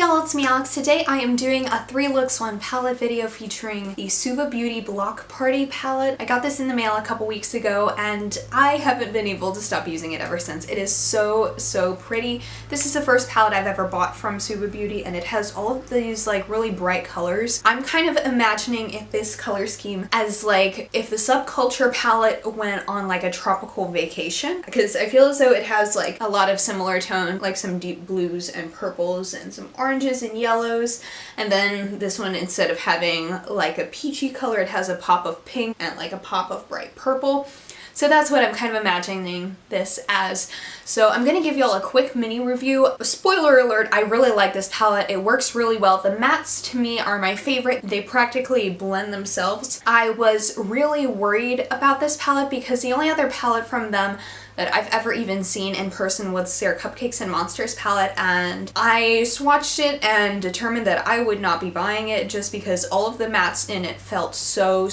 y'all, it's me Alex. Today I am doing a 3 looks 1 palette video featuring the SUVA Beauty Block Party palette. I got this in the mail a couple weeks ago and I haven't been able to stop using it ever since. It is so pretty. This is the first palette I've ever bought from SUVA Beauty and it has all of these like really bright colors. I'm kind of imagining if this color scheme as like if the Subculture palette went on like a tropical vacation, because I feel as though it has like a lot of similar tone, like some deep blues and purples and some oranges and yellows, and then this one, instead of having like a peachy color, it has a pop of pink and like a pop of bright purple. So that's what I'm kind of imagining this as. So I'm going to give y'all a quick mini review. Spoiler alert, I really like this palette. It works really well. The mattes to me are my favorite. They practically blend themselves. I was really worried about this palette because the only other palette from them that I've ever even seen in person was their Cupcakes and Monsters palette, and I swatched it and determined that I would not be buying it just because all of the mattes in it felt so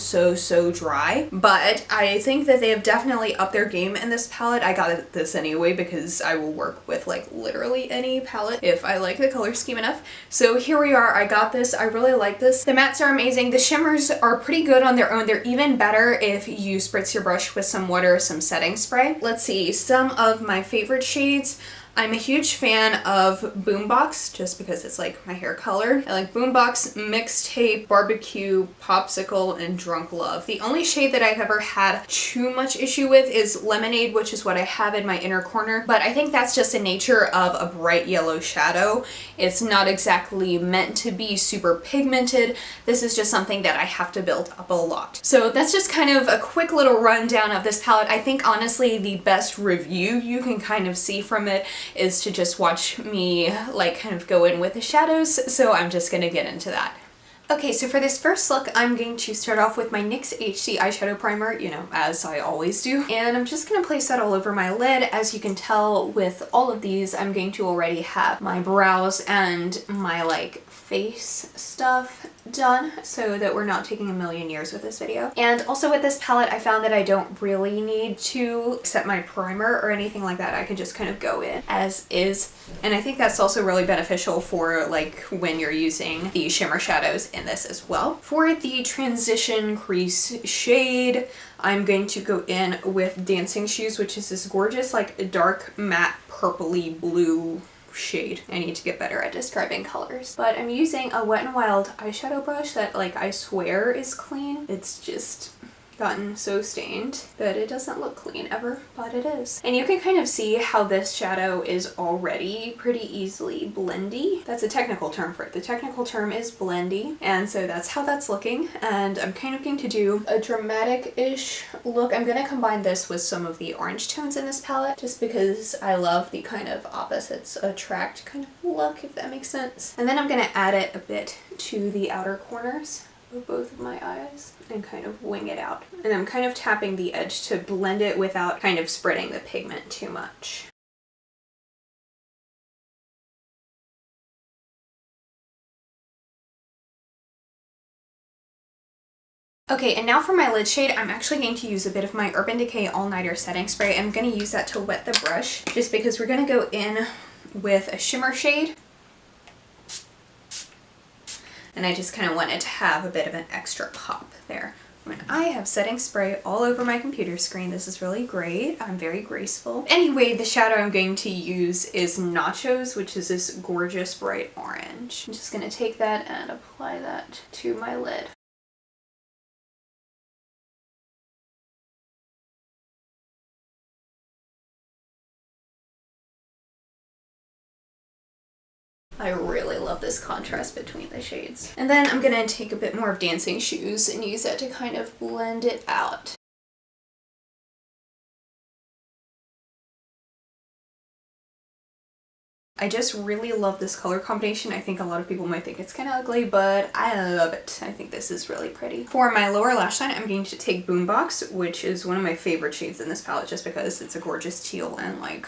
dry. But I think that they have definitely upped their game in this palette. I got this anyway because I will work with like literally any palette if I like the color scheme enough. So here we are, I got this. I really like this. The mattes are amazing. The shimmers are pretty good on their own. They're even better if you spritz your brush with some water or some setting spray. Let's see some of my favorite shades. I'm a huge fan of Boombox just because it's like my hair color. I like Boombox, Mixtape, Barbecue, Popsicle, and Drunk Love. The only shade that I've ever had too much issue with is Lemonade, which is what I have in my inner corner, but I think that's just the nature of a bright yellow shadow. It's not exactly meant to be super pigmented. This is just something that I have to build up a lot. So that's just kind of a quick little rundown of this palette. I think honestly the best review you can kind of see from it is to just watch me like kind of go in with the shadows, so I'm just gonna get into that. Okay, so for this first look, I'm going to start off with my NYX HD eyeshadow primer, you know, as I always do. And I'm just going to place that all over my lid. As you can tell with all of these, I'm going to already have my brows and my like face stuff done so that we're not taking a million years with this video. And also with this palette, I found that I don't really need to set my primer or anything like that. I can just kind of go in as is. And I think that's also really beneficial for like when you're using the shimmer shadows in this as well. For the transition crease shade, I'm going to go in with Dancing Shoes, which is this gorgeous like dark matte purpley blue shade. I need to get better at describing colors. But I'm using a Wet n Wild eyeshadow brush that like I swear is clean. It's just gotten so stained that it doesn't look clean ever, but it is. And you can kind of see how this shadow is already pretty easily blendy. That's a technical term for it. The technical term is blendy, and so that's how that's looking. And I'm kind of going to do a dramatic-ish look. I'm going to combine this with some of the orange tones in this palette just because I love the kind of opposites attract kind of look, if that makes sense. And then I'm going to add it a bit to the outer corners of both of my eyes and kind of wing it out. And I'm kind of tapping the edge to blend it without kind of spreading the pigment too much. Okay, and now for my lid shade, I'm actually going to use a bit of my Urban Decay All Nighter setting spray. I'm going to use that to wet the brush just because we're going to go in with a shimmer shade. And I just kind of wanted to have a bit of an extra pop there. When I have setting spray all over my computer screen, this is really great. I'm very graceful. Anyway, the shadow I'm going to use is Nachos, which is this gorgeous bright orange. I'm just going to take that and apply that to my lid. I really love this contrast between the shades. And then I'm gonna take a bit more of Dancing Shoes and use that to kind of blend it out. I just really love this color combination. I think a lot of people might think it's kind of ugly, but I love it. I think this is really pretty. For my lower lash line, I'm going to take Boombox, which is one of my favorite shades in this palette just because it's a gorgeous teal and like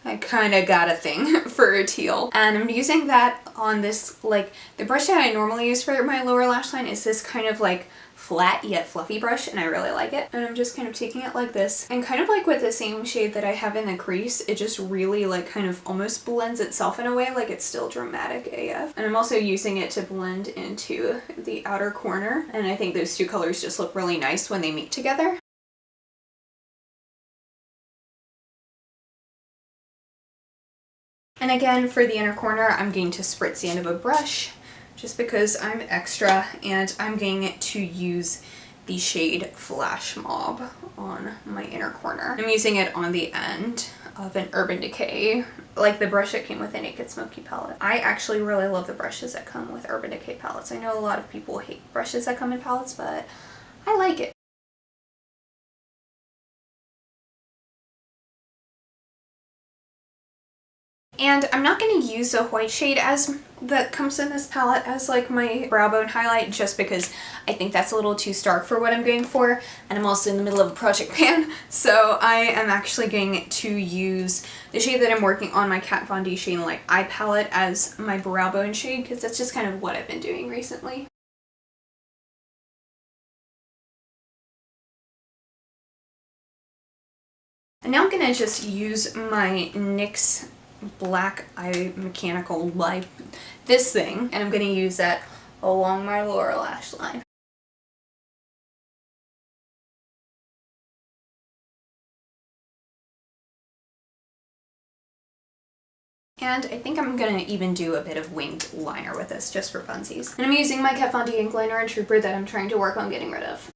I kind of got a thing for a teal. And I'm using that on this, like, the brush that I normally use for my lower lash line is this kind of like flat yet fluffy brush, and I really like it. And I'm just kind of taking it like this, and kind of like with the same shade that I have in the crease, it just really like kind of almost blends itself in a way, like it's still dramatic AF. And I'm also using it to blend into the outer corner, and I think those two colors just look really nice when they meet together. And again, for the inner corner, I'm going to spritz the end of a brush just because I'm extra, and I'm going to use the shade Flash Mob on my inner corner. I'm using it on the end of an Urban Decay, like the brush that came with the Naked Smoky palette. I actually really love the brushes that come with Urban Decay palettes. I know a lot of people hate brushes that come in palettes, but I like it. And I'm not going to use a white shade as that comes in this palette as like my brow bone highlight, just because I think that's a little too stark for what I'm going for, and I'm also in the middle of a project pan, so I am actually going to use the shade that I'm working on, my Kat Von D Shade Light Eye palette, as my brow bone shade, because that's just kind of what I've been doing recently. And now I'm going to just use my NYX Black Eye Mechanical Light, this thing, and I'm going to use that along my lower lash line. And I think I'm going to even do a bit of winged liner with this, just for funsies. And I'm using my Kat Von D ink liner and Trooper that I'm trying to work on getting rid of.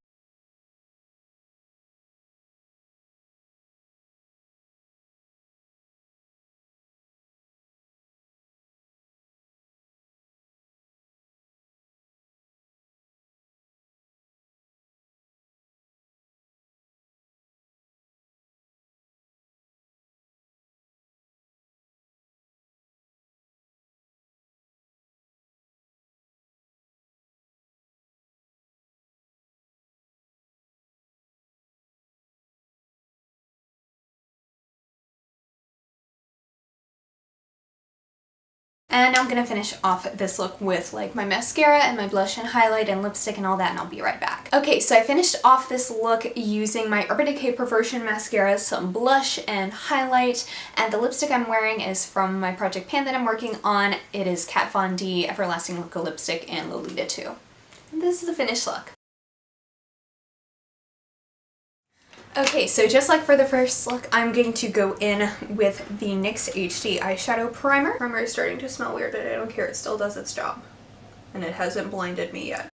And I'm gonna finish off this look with like my mascara and my blush and highlight and lipstick and all that, and I'll be right back. Okay, so I finished off this look using my Urban Decay Perversion mascara, some blush and highlight, and the lipstick I'm wearing is from my project pan that I'm working on. It is Kat Von D Everlasting Liquid Lipstick and Lolita 2. And this is the finished look. Okay, so just like for the first look, I'm going to go in with the NYX HD Eyeshadow Primer. Primer is starting to smell weird, but I don't care, it still does its job. And it hasn't blinded me yet.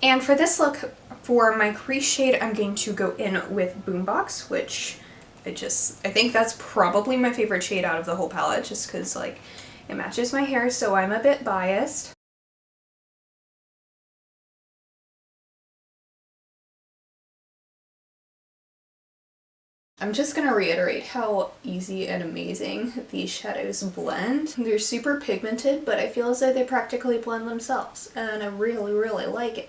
And for this look, for my crease shade, I'm going to go in with Boombox, which I think that's probably my favorite shade out of the whole palette, just because like it matches my hair, so I'm a bit biased. I'm just going to reiterate how easy and amazing these shadows blend. They're super pigmented, but I feel as though they practically blend themselves, and I really, really like it.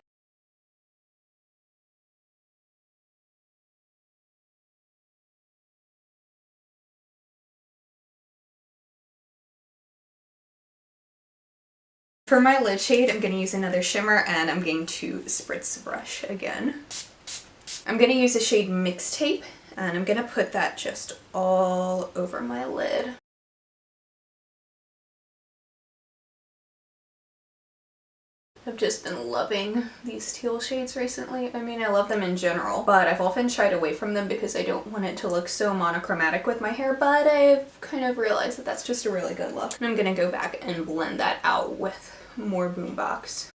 For my lid shade, I'm going to use another shimmer, and I'm going to spritz the brush again. I'm going to use the shade Mixtape, and I'm going to put that just all over my lid. I've just been loving these teal shades recently. I mean, I love them in general, but I've often shied away from them because I don't want it to look so monochromatic with my hair, but I've kind of realized that that's just a really good look. And I'm going to go back and blend that out with more Boombox.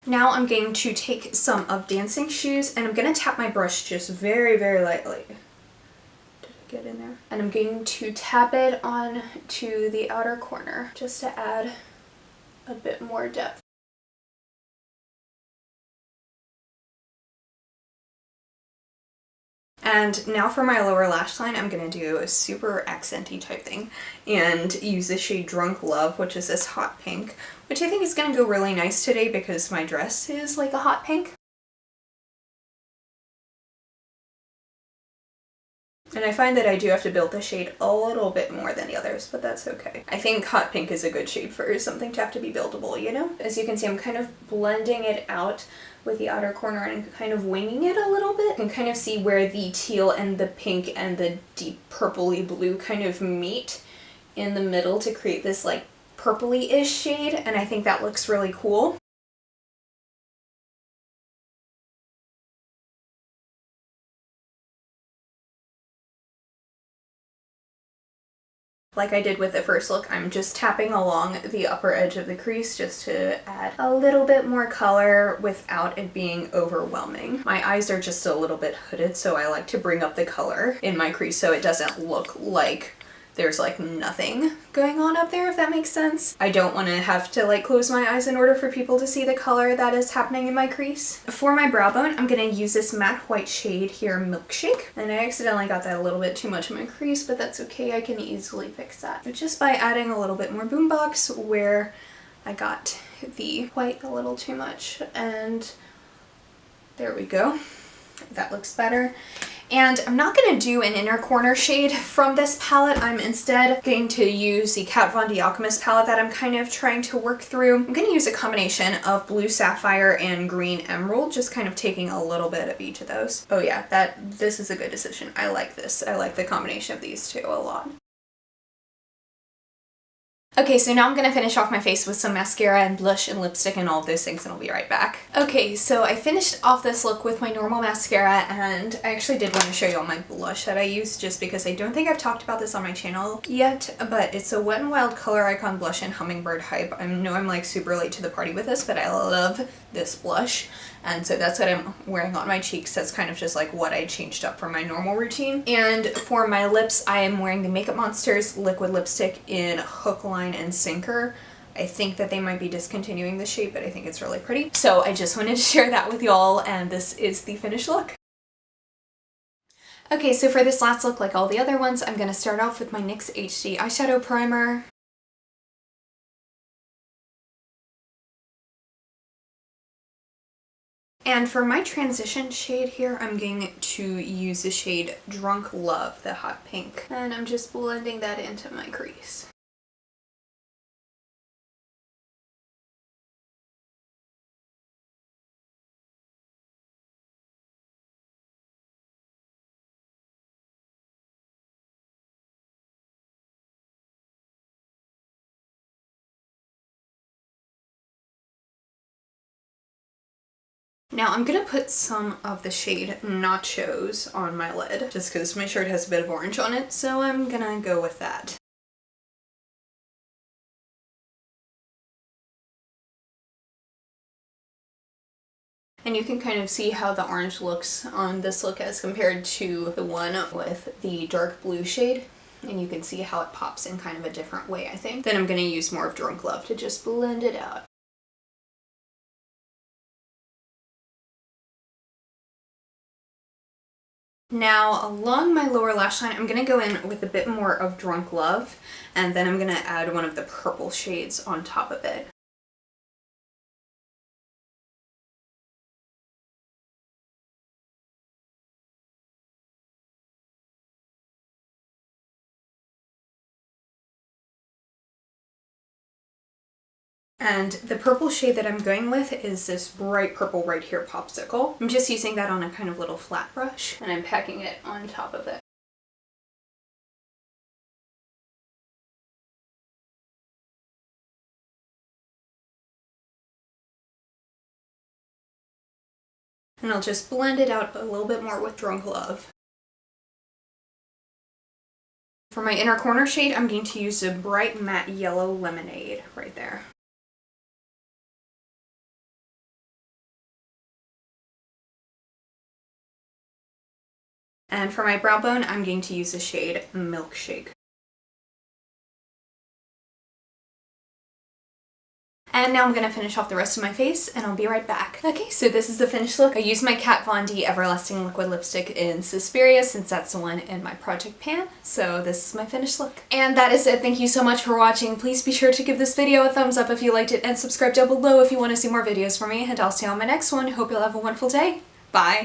Now I'm going to take some of Dancing Shoes, and I'm going to tap my brush just very, very lightly. Did I get in there? And I'm going to tap it on to the outer corner just to add a bit more depth. And now for my lower lash line, I'm going to do a super accenty type thing and use the shade Drunk Love, which is this hot pink, which I think is going to go really nice today because my dress is like a hot pink. And I find that I do have to build the shade a little bit more than the others, but that's okay. I think hot pink is a good shade for something to have to be buildable, you know? As you can see, I'm kind of blending it out with the outer corner and kind of winging it a little bit. You can kind of see where the teal and the pink and the deep purpley blue kind of meet in the middle to create this like purpley-ish shade, and I think that looks really cool. Like I did with the first look, I'm just tapping along the upper edge of the crease just to add a little bit more color without it being overwhelming. My eyes are just a little bit hooded, so I like to bring up the color in my crease so it doesn't look like there's like nothing going on up there, if that makes sense. I don't want to have to like close my eyes in order for people to see the color that is happening in my crease. For my brow bone, I'm going to use this matte white shade here, Milkshake. And I accidentally got that a little bit too much in my crease, but that's okay. I can easily fix that. Just by adding a little bit more boombox where I got the white a little too much. And there we go. That looks better. And I'm not going to do an inner corner shade from this palette. I'm instead going to use the Kat Von D Alchemist palette that I'm kind of trying to work through. I'm going to use a combination of blue sapphire and green emerald, just kind of taking a little bit of each of those. Oh yeah, this is a good decision. I like this. I like the combination of these two a lot. Okay, so now I'm going to finish off my face with some mascara and blush and lipstick and all of those things, and I'll be right back. Okay, so I finished off this look with my normal mascara, and I actually did want to show you all my blush that I used just because I don't think I've talked about this on my channel yet, but it's a Wet n Wild Color Icon Blush in Hummingbird Hype. I know I'm like super late to the party with this, but I love this blush. And so that's what I'm wearing on my cheeks. That's kind of just like what I changed up from my normal routine. And for my lips, I am wearing the Makeup Monsters liquid lipstick in Hook, Line, and Sinker. I think that they might be discontinuing the shade, but I think it's really pretty. So I just wanted to share that with y'all, and this is the finished look. Okay, so for this last look, like all the other ones, I'm going to start off with my NYX HD eyeshadow primer. And for my transition shade here, I'm going to use the shade Drunk Love, the hot pink. And I'm just blending that into my crease. Now I'm gonna put some of the shade Nachos on my lid, just because my shirt has a bit of orange on it, so I'm gonna go with that. And you can kind of see how the orange looks on this look as compared to the one with the dark blue shade. And you can see how it pops in kind of a different way, I think. Then I'm gonna use more of Drunk Love to just blend it out. Now along my lower lash line, I'm going to go in with a bit more of Drunk Love, and then I'm going to add one of the purple shades on top of it. And the purple shade that I'm going with is this bright purple right here, Popsicle. I'm just using that on a kind of little flat brush, and I'm packing it on top of it. And I'll just blend it out a little bit more with Drunk Love. For my inner corner shade, I'm going to use a bright matte yellow Lemonade right there. And for my brow bone, I'm going to use the shade Milkshake. And now I'm going to finish off the rest of my face, and I'll be right back. Okay, so this is the finished look. I used my Kat Von D Everlasting Liquid Lipstick in Suspiria, since that's the one in my project pan. So this is my finished look. And that is it. Thank you so much for watching. Please be sure to give this video a thumbs up if you liked it, and subscribe down below if you want to see more videos from me, and I'll see you on my next one. Hope you'll have a wonderful day. Bye!